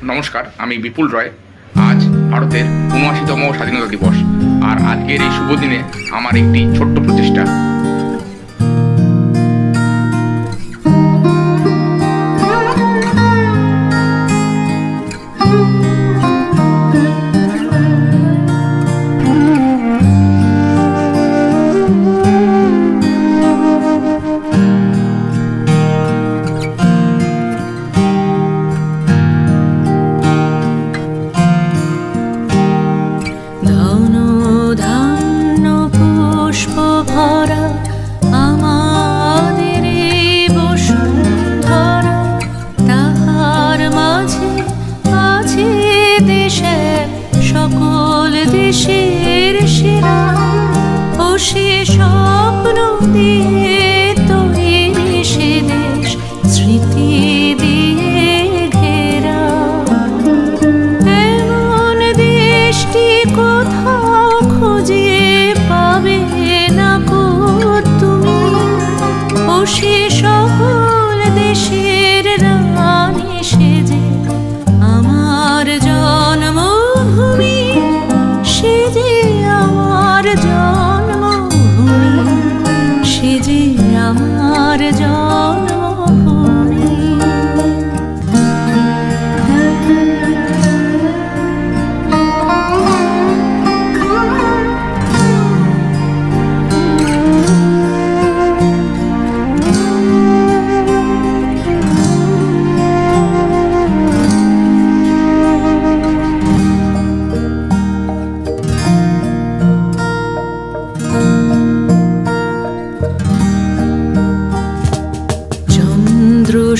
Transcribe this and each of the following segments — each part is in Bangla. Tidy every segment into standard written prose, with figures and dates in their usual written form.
নমস্কার, আমি বিপুল রয়। আজ ভারতের ৭৯তম স্বাধীনতা দিবস, আর আজকের এই শুভ দিনে আমার একটি ছোট্ট প্রচেষ্টা। সকল দেশের সেরা ও সে স্বপ্ন দিয়ে তৈরি সে দেশ স্মৃতি দিয়ে ঘেরা। এমন দেশটি কোথাও খুঁজে পাবে না কো তুমি, ও সে সকল দেশের রানী সেজে আমার জন্মভূমি, সে যে আমার জন্মভূমি, সে যে আমার জন্মভূমি।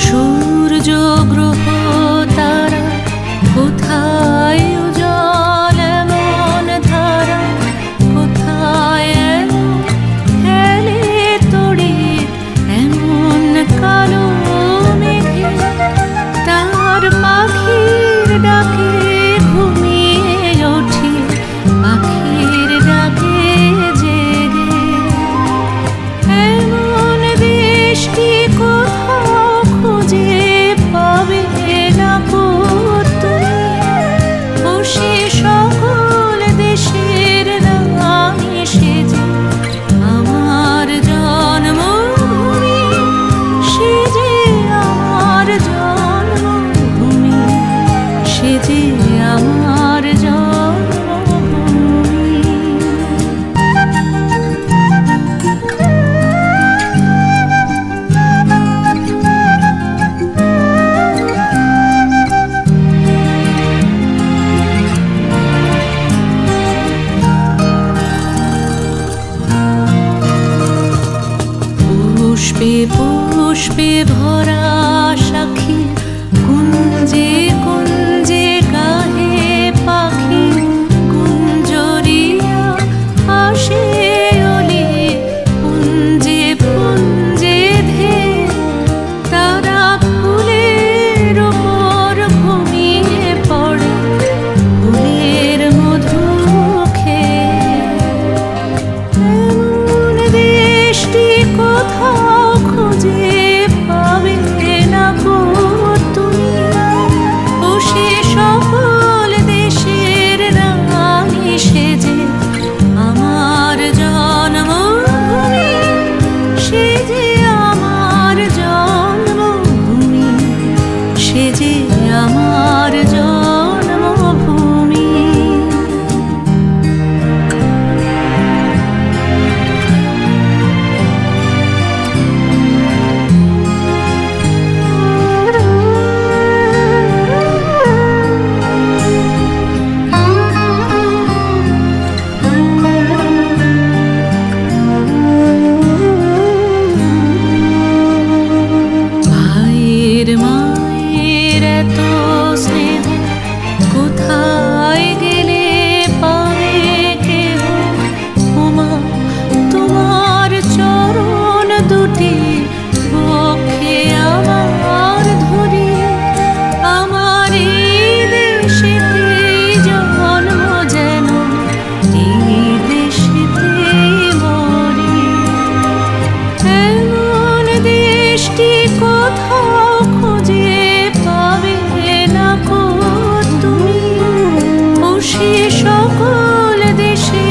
সূর্য গ্রহ তারা কোথায় উজ্জ্বল এমন ধারা, কোথায় খেলে তড়িৎ এমন কালো মেঘে, তার পাখির ডাকে ঘুমিয়ে ওঠে, পাখির ডাকে জেগে। এমন দেশটি কোথাও খুঁজে পাবে না কো তুমি, ও সে সকল দেশের রানী সেজে আমার জন্মভূমি, সে যে আমার জন্মভূমি, সে যে আমার জন্মভূমি। পুষ্পে পুষ্পে ভরা সাক্ষী, কুঞ্জে কুঞ্জে গাহে পাখি, কুঞ্জরিয়া আসে অলি, পুঞ্জে পুঞ্জে ধে তারা ফুলের ওপর ঘুমিয়ে পড়ে, ফুলের মধু খেয়ে। এমন দেশটি কোথাও খুঁজে পাবে না কো তুমি, ও সে সকল দেশের রানী সেজে আমার জন্মভূমি, সে যে আমার জন্মভূমি, সে যে আমার জন্মভূমি। দেশে